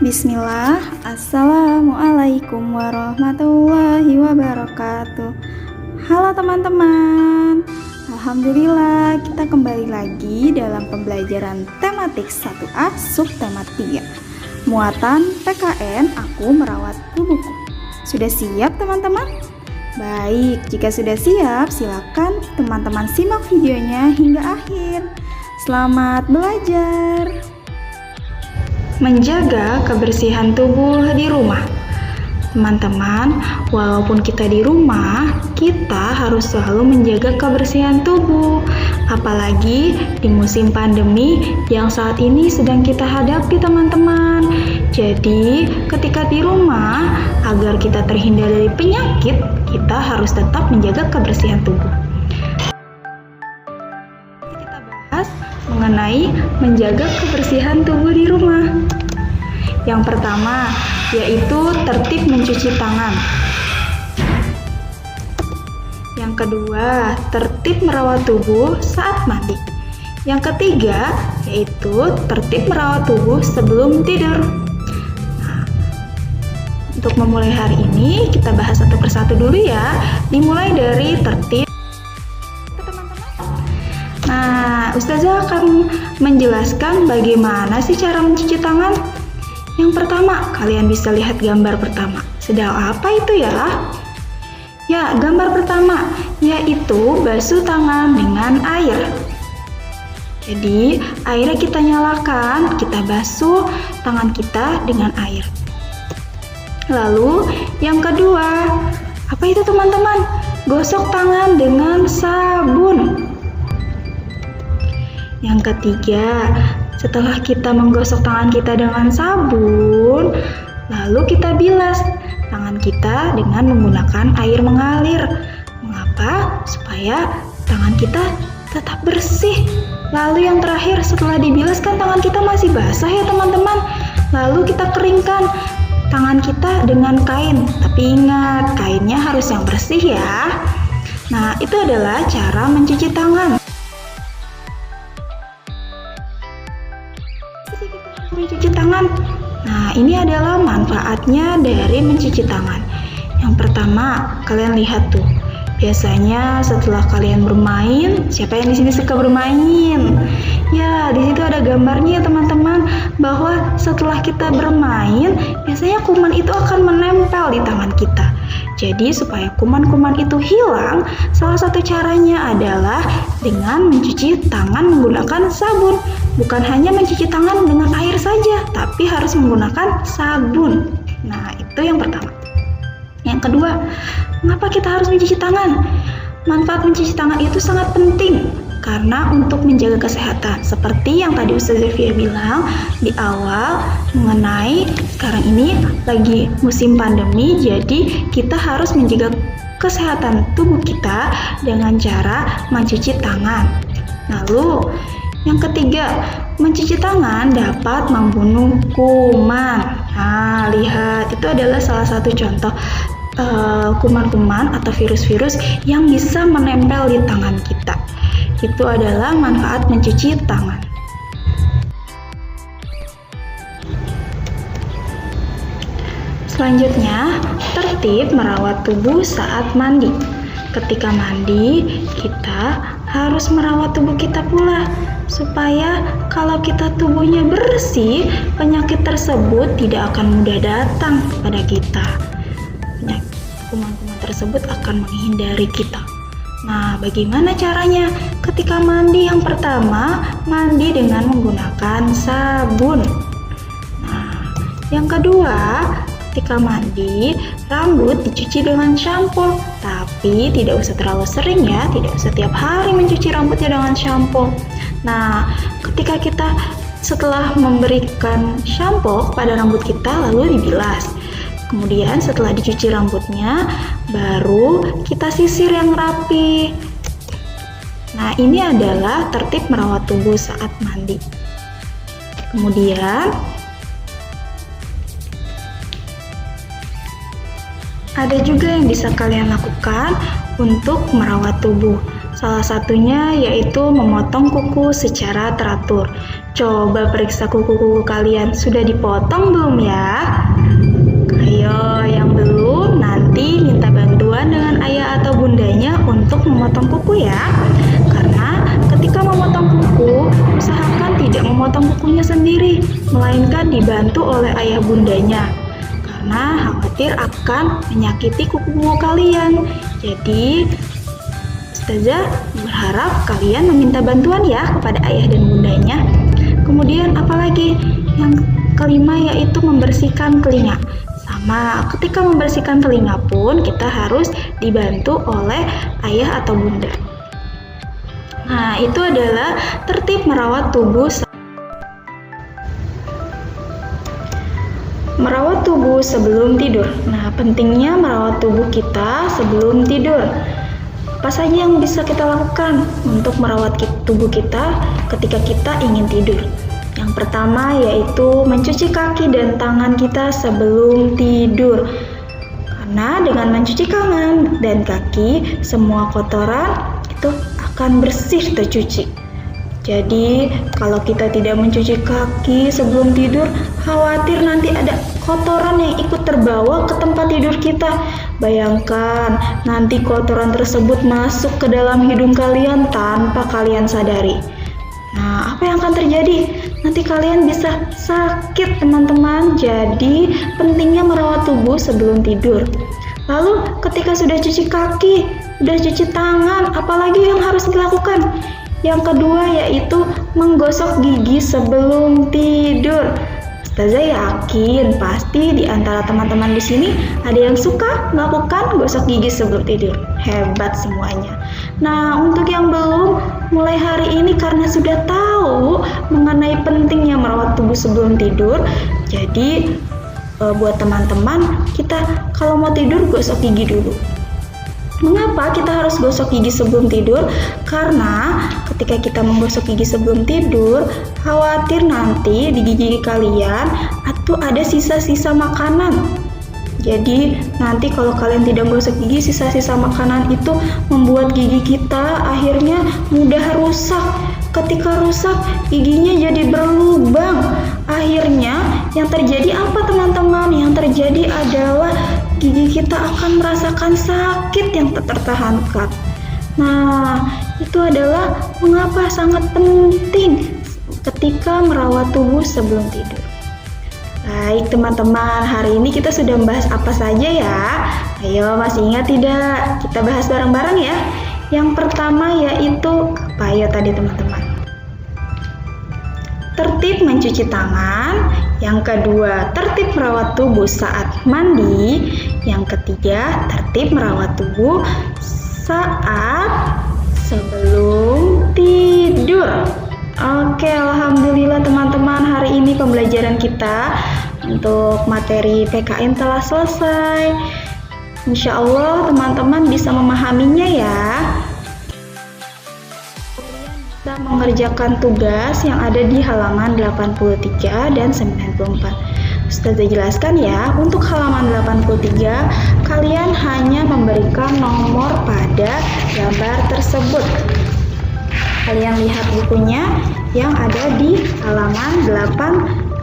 Bismillah, Assalamualaikum warahmatullahi wabarakatuh. Halo teman-teman, Alhamdulillah kita kembali lagi dalam pembelajaran tematik 1A subtema 3 Muatan PKN Aku Merawat Tubuhku. Sudah siap teman-teman? Baik, jika sudah siap silakan teman-teman simak videonya hingga akhir. Selamat belajar. Menjaga kebersihan tubuh di rumah. Teman-teman, walaupun kita di rumah, kita harus selalu menjaga kebersihan tubuh. Apalagi di musim pandemi yang saat ini sedang kita hadapi, teman-teman. Jadi, ketika di rumah, agar kita terhindar dari penyakit, kita harus tetap menjaga kebersihan tubuh. Kita bahas mengenai menjaga kebersihan tubuh di rumah. Yang pertama yaitu tertib mencuci tangan. Yang kedua, tertib merawat tubuh saat mandi. Yang ketiga yaitu tertib merawat tubuh sebelum tidur. Nah, untuk memulai hari ini kita bahas satu persatu dulu ya. Dimulai dari tertib. Nah, Ustazah akan menjelaskan bagaimana sih cara mencuci tangan. Yang pertama, kalian bisa lihat gambar pertama. Sedang apa itu ya? Ya, gambar pertama yaitu basuh tangan dengan air. Jadi, airnya kita nyalakan, kita basuh tangan kita dengan air. Lalu, yang kedua, apa itu teman-teman? Gosok tangan dengan sabun. Yang ketiga, setelah kita menggosok tangan kita dengan sabun, lalu kita bilas tangan kita dengan menggunakan air mengalir. Mengapa? Supaya tangan kita tetap bersih. Lalu yang terakhir, setelah dibilas kan tangan kita masih basah ya teman-teman. Lalu kita keringkan tangan kita dengan kain. Tapi ingat, kainnya harus yang bersih ya. Nah, itu adalah cara mencuci tangan. Mencuci tangan. Nah, ini adalah manfaatnya dari mencuci tangan. Yang pertama, kalian lihat tuh. Biasanya setelah kalian bermain, siapa yang di sini suka bermain? Ya, di situ ada gambarnya ya teman-teman, bahwa setelah kita bermain, biasanya kuman itu akan menempel di tangan kita. Jadi supaya kuman-kuman itu hilang, salah satu caranya adalah dengan mencuci tangan menggunakan sabun. Bukan hanya mencuci tangan dengan air saja, tapi harus menggunakan sabun. Nah, itu yang pertama. Yang kedua, mengapa kita harus mencuci tangan? Manfaat mencuci tangan itu sangat penting karena untuk menjaga kesehatan. Seperti yang tadi Ustazah Fia bilang di awal mengenai sekarang ini lagi musim pandemi, jadi kita harus menjaga kesehatan tubuh kita dengan cara mencuci tangan. Lalu yang ketiga, mencuci tangan dapat membunuh kuman. Nah, lihat, itu adalah salah satu contoh kuman-kuman atau virus-virus yang bisa menempel di tangan kita. Itu adalah manfaat mencuci tangan. Selanjutnya, tertib merawat tubuh saat mandi. Ketika mandi, kita harus merawat tubuh kita pula, supaya kalau kita tubuhnya bersih, penyakit tersebut tidak akan mudah datang kepada kita. Kuman-kuman tersebut akan menghindari kita. Nah, bagaimana caranya? Ketika mandi, yang pertama, mandi dengan menggunakan sabun. Nah, yang kedua, ketika mandi, rambut dicuci dengan shampoo. Tapi tidak usah terlalu sering ya, tidak usah tiap hari mencuci rambutnya dengan shampoo. Nah, ketika kita setelah memberikan shampoo pada rambut kita, lalu dibilas. Kemudian setelah dicuci rambutnya, baru kita sisir yang rapi. Nah, ini adalah tertib merawat tubuh saat mandi. Kemudian ada juga yang bisa kalian lakukan untuk merawat tubuh. Salah satunya yaitu memotong kuku secara teratur. Coba periksa kuku-kuku kalian, sudah dipotong belum ya? Ayo, yang belum nanti minta bantuan dengan ayah atau bundanya untuk memotong kuku ya. Karena ketika memotong kuku, usahakan tidak memotong kukunya sendiri, melainkan dibantu oleh ayah bundanya. Karena khawatir akan menyakiti kuku-kuku kalian. Jadi, Ustazah berharap kalian meminta bantuan ya kepada ayah dan bundanya. Kemudian apalagi? Yang kelima yaitu membersihkan telinga. Sama, ketika membersihkan telinga pun kita harus dibantu oleh ayah atau bunda. Nah, itu adalah tertib merawat tubuh. Merawat tubuh sebelum tidur. Nah, pentingnya merawat tubuh kita sebelum tidur. Apa saja yang bisa kita lakukan untuk merawat tubuh kita ketika kita ingin tidur? Yang pertama yaitu mencuci kaki dan tangan kita sebelum tidur. Karena dengan mencuci tangan dan kaki, semua kotoran itu akan bersih tercuci. Jadi, kalau kita tidak mencuci kaki sebelum tidur, khawatir nanti ada kotoran yang ikut terbawa ke tempat tidur kita. Bayangkan, nanti kotoran tersebut masuk ke dalam hidung kalian tanpa kalian sadari. Nah, apa yang akan terjadi? Nanti kalian bisa sakit, teman-teman. Jadi, pentingnya merawat tubuh sebelum tidur. Lalu, ketika sudah cuci kaki, sudah cuci tangan, apalagi yang harus dilakukan? Yang kedua yaitu menggosok gigi sebelum tidur. Ustazah yakin pasti di antara teman-teman di sini ada yang suka melakukan gosok gigi sebelum tidur. Hebat semuanya. Nah, untuk yang belum, mulai hari ini karena sudah tahu mengenai pentingnya merawat tubuh sebelum tidur, jadi buat teman-teman, kita kalau mau tidur gosok gigi dulu. Mengapa kita harus gosok gigi sebelum tidur? Karena ketika kita menggosok gigi sebelum tidur, khawatir nanti di gigi kalian atau ada sisa-sisa makanan. Jadi nanti kalau kalian tidak menggosok gigi, sisa-sisa makanan itu membuat gigi kita akhirnya mudah rusak. Ketika rusak, giginya jadi berlubang. Akhirnya yang terjadi apa teman-teman? Yang terjadi adalah gigi kita akan merasakan sakit yang tak tertahankan. Nah, itu adalah mengapa sangat penting ketika merawat tubuh sebelum tidur. Baik teman-teman, hari ini kita sudah membahas apa saja ya? Ayo, masih ingat tidak? Kita bahas bareng-bareng ya. Yang pertama yaitu apa ya tadi teman-teman? Tertib mencuci tangan. Yang kedua, tertib merawat tubuh saat mandi. Yang ketiga, tertib merawat tubuh saat sebelum tidur. Oke, alhamdulillah teman-teman, hari ini pembelajaran kita untuk materi PKN telah selesai. Insya Allah teman-teman bisa memahaminya ya. Kita mengerjakan tugas yang ada di halaman 83 dan 94. Ustazah jelaskan ya, untuk halaman 83 kalian hanya memberikan nomor pada gambar tersebut. Kalian lihat bukunya yang ada di halaman 83.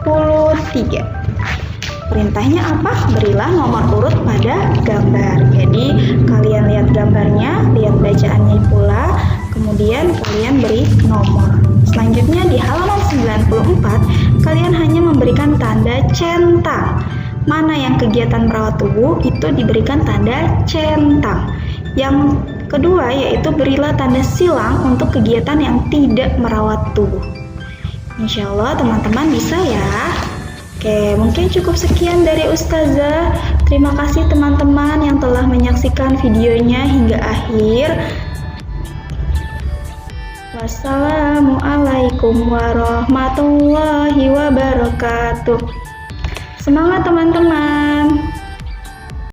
Perintahnya apa? Berilah nomor urut pada gambar. Jadi kalian lihat gambarnya, lihat bacaannya pula, kemudian kalian beri nomor. Selanjutnya di halaman 94, kalian hanya memberikan tanda centang. Mana yang kegiatan merawat tubuh itu diberikan tanda centang. Yang kedua yaitu berilah tanda silang untuk kegiatan yang tidak merawat tubuh. Insya Allah teman-teman bisa ya. Oke, mungkin cukup sekian dari Ustazah. Terima kasih teman-teman yang telah menyaksikan videonya hingga akhir. Wassalamualaikum warahmatullahi wabarakatuh. Semangat teman-teman.